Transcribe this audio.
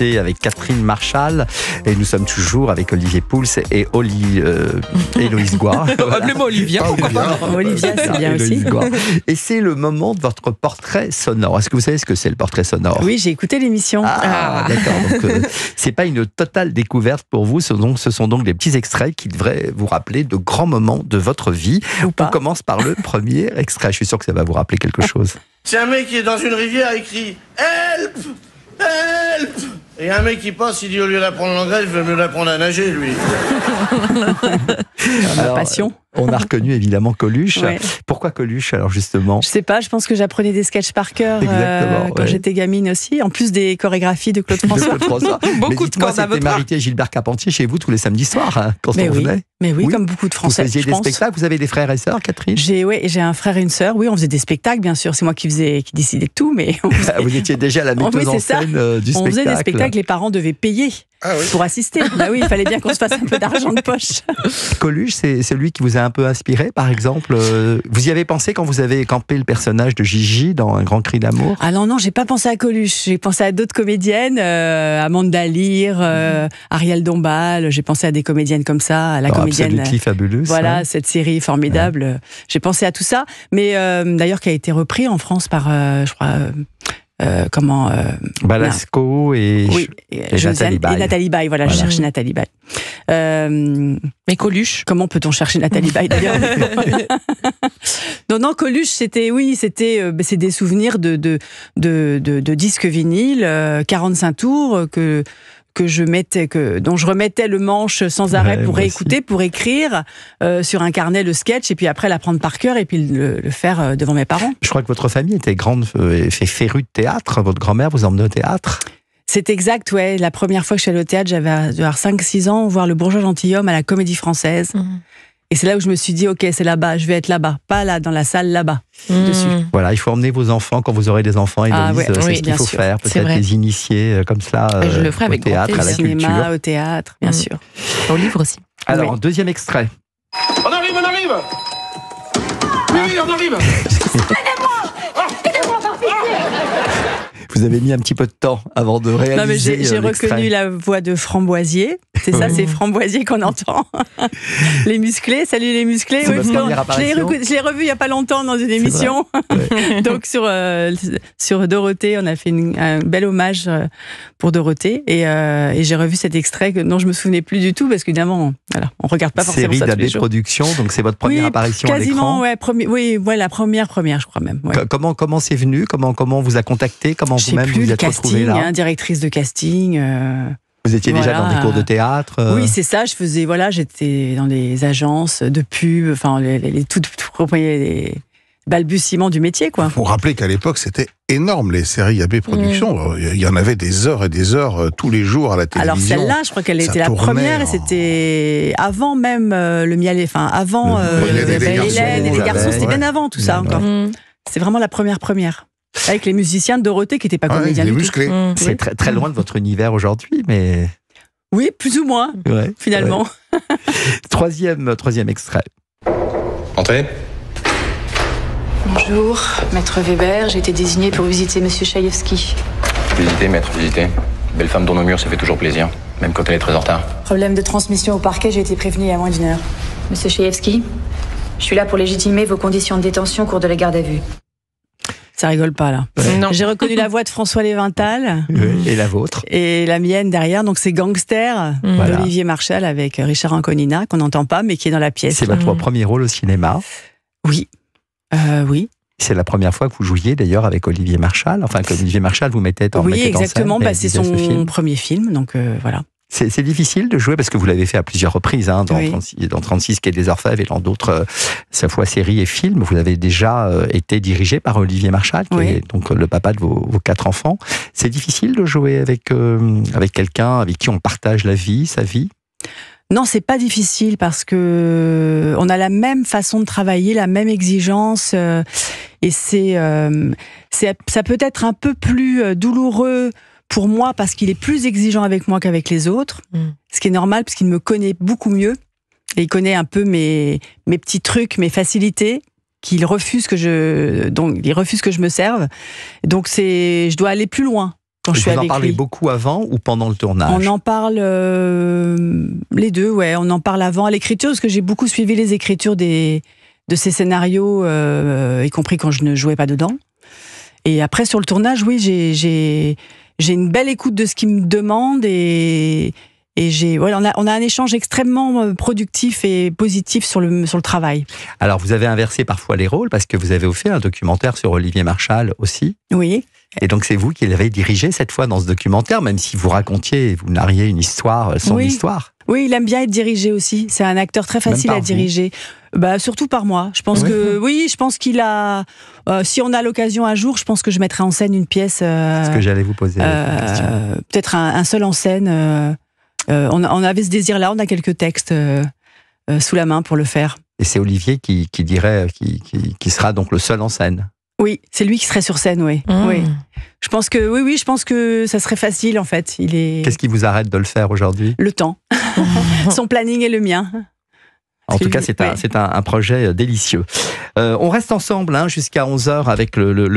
invité avec Catherine Marchal et nous sommes toujours avec Olivier Pouls et Héloïse Goua. Appelez-moi Olivia, pourquoi pas. Olivia, c'est bien aussi. Et c'est le moment de votre portrait sonore. Est-ce que vous savez ce que c'est le portrait sonore? Oui, j'ai écouté l'émission. D'accord. Donc, c'est pas une totale découverte pour vous. Ce sont donc des petits extraits qui devraient vous rappeler de grands moments de votre vie. On commence par le premier extrait. Je suis sûr que ça va vous rappeler quelque chose. C'est un mec qui est dans une rivière, il crie « Help! Help !» Et un mec qui passe, il dit au lieu d'apprendre l'anglais, il veut mieux l'apprendre à nager, lui. Alors, passion. On a reconnu évidemment Coluche. Ouais. Pourquoi Coluche, alors justement? Je sais pas, je pense que j'apprenais des sketchs par cœur quand j'étais gamine aussi, en plus des chorégraphies de Claude François. Beaucoup de cordes à votre art. Marité Gilbert Carpentier chez vous tous les samedis soirs, quand on venait. Mais oui, comme beaucoup de Français. Vous faisiez des spectacles, vous avez des frères et sœurs, Catherine? J'ai un frère et une sœur, oui, on faisait des spectacles, bien sûr, c'est moi qui décidais de tout, mais... Vous étiez déjà la metteuse en scène du spectacle. On faisait des spectacles, les parents devaient payer pour assister. Bah oui, il fallait bien qu'on se fasse un peu d'argent de poche. Coluche, c'est celui qui vous a un peu inspiré, par exemple. Vous y avez pensé quand vous avez campé le personnage de Gigi dans Un grand cri d'amour? Ah non, j'ai pas pensé à Coluche. J'ai pensé à d'autres comédiennes, Amanda Lear, Ariel Dombal. J'ai pensé à des comédiennes comme ça, à la comédienne. Absolutely Fabulous. Voilà, cette série formidable. Ouais. J'ai pensé à tout ça, mais d'ailleurs qui a été repris en France par, je crois. Balasco et Nathalie Baye, voilà, je cherchais Nathalie Baye. Mais Coluche, comment peut-on chercher Nathalie Baye d'ailleurs? Non, Coluche, c'est des souvenirs de disques vinyles, 45 tours dont je remettais le manche sans arrêt pour réécouter, pour écrire sur un carnet le sketch et puis après l'apprendre par cœur et puis le faire devant mes parents. Je crois que votre famille était grande, férue de théâtre. Votre grand-mère vous emmenait au théâtre? C'est exact, ouais. La première fois que je suis allée au théâtre, j'avais 5-6 ans, voir Le Bourgeois Gentilhomme à la Comédie Française. Et c'est là où je me suis dit, ok, c'est là-bas, je vais être là-bas, pas là, dans la salle, là-bas, dessus. Voilà, il faut emmener vos enfants quand vous aurez des enfants, Héloïse, c'est ce qu'il faut faire, peut-être les initier comme cela je le ferai avec au théâtre, à la culture. Au cinéma, au théâtre, bien sûr. Au livre aussi. Alors, deuxième extrait. On arrive! Oui, on arrive! Vous avez mis un petit peu de temps avant de réaliser. Non, mais j'ai reconnu la voix de Framboisier. C'est ça, c'est Framboisier qu'on entend. Les musclés, salut les musclés. Oui, je l'ai revu il n'y a pas longtemps dans une émission. Donc sur Dorothée, on a fait un bel hommage pour Dorothée. Et j'ai revu cet extrait dont je ne me souvenais plus du tout, parce qu'évidemment, voilà, on ne regarde pas forcément ça tous les jours. Série d'AB Productions, donc c'est votre première apparition à l'écran. Quasiment, la première, je crois même. Ouais. Comment c'est venu? Comment on vous a contacté? Comment vous-même vous êtes retrouvée là? Directrice de casting. Vous étiez déjà dans des cours de théâtre? Oui, c'est ça. J'étais dans les agences de pub, enfin les tout premiers balbutiements du métier, quoi. Faut rappeler qu'à l'époque, c'était énorme, les séries AB Productions. Il y en avait des heures et des heures tous les jours à la télévision. Alors celle-là, je crois qu'elle était la première, et c'était avant même le Miel, enfin avant Hélène et les garçons, c'était bien avant tout ça encore. C'est vraiment la première. Avec les musiciens de Dorothée qui n'étaient pas comédiens du tout. C'est très, très loin de votre univers aujourd'hui, mais... Oui, plus ou moins, finalement. Ouais. Troisième extrait. Entrez. Bonjour, Maître Weber, j'ai été désigné pour visiter Monsieur Chaïevski. Visitez, maître, visitez. Belle femme dans nos murs, ça fait toujours plaisir, même quand elle est très en retard. Problème de transmission au parquet, j'ai été prévenu il y a moins d'1 heure. Monsieur Chaïevski, je suis là pour légitimer vos conditions de détention au cours de la garde à vue. Ça rigole pas, là. J'ai reconnu la voix de François Lévental. Et la vôtre. Et la mienne derrière. Donc c'est Gangster d'Olivier Marchal avec Richard Anconina, qu'on n'entend pas, mais qui est dans la pièce. C'est votre premier rôle au cinéma? Oui. Oui. C'est la première fois que vous jouiez d'ailleurs avec Olivier Marchal. Enfin, qu'Olivier Marchal vous mettait en scène. Oui, exactement. C'est son premier film. Donc voilà. C'est difficile de jouer parce que vous l'avez fait à plusieurs reprises, dans 36 Quai des Orfèvres et dans d'autres, cette fois séries et films. Vous avez déjà été dirigé par Olivier Marchal, qui est donc le papa de vos 4 enfants. C'est difficile de jouer avec quelqu'un avec qui on partage la vie, sa vie? Non, c'est pas difficile parce que on a la même façon de travailler, la même exigence, et ça peut être un peu plus douloureux pour moi, parce qu'il est plus exigeant avec moi qu'avec les autres, ce qui est normal, parce qu'il me connaît beaucoup mieux, et il connaît un peu mes petits trucs, mes facilités, il refuse que je me serve. Donc je dois aller plus loin. quand je suis Vous en avec parlez lui. beaucoup avant ou pendant le tournage? On en parle les deux, ouais. On en parle avant à l'écriture, parce que j'ai beaucoup suivi les écritures de ces scénarios, y compris quand je ne jouais pas dedans. Et après, sur le tournage, oui, j'ai une belle écoute de ce qu'il me demande et on a un échange extrêmement productif et positif sur le travail. Alors, vous avez inversé parfois les rôles parce que vous avez fait un documentaire sur Olivier Marchal aussi. Oui. Et donc, c'est vous qui l'avez dirigé cette fois dans ce documentaire, même si vous racontiez, vous narriez une histoire, son histoire. Oui, il aime bien être dirigé aussi. C'est un acteur très facile à diriger. Surtout par moi. Je pense je pense qu'il a. Si on a l'occasion un jour, je pense que je mettrai en scène une pièce. C'est ce que j'allais vous poser. Peut-être un seul en scène. On avait ce désir-là. On a quelques textes sous la main pour le faire. Et c'est Olivier qui sera donc le seul en scène. Oui, c'est lui qui serait sur scène, oui. Oui. Je pense que ça serait facile, en fait. Qu'est-ce qui vous arrête de le faire aujourd'hui? Le temps. Son planning et le mien. En tout cas, c'est un projet délicieux. On reste ensemble jusqu'à 11h avec le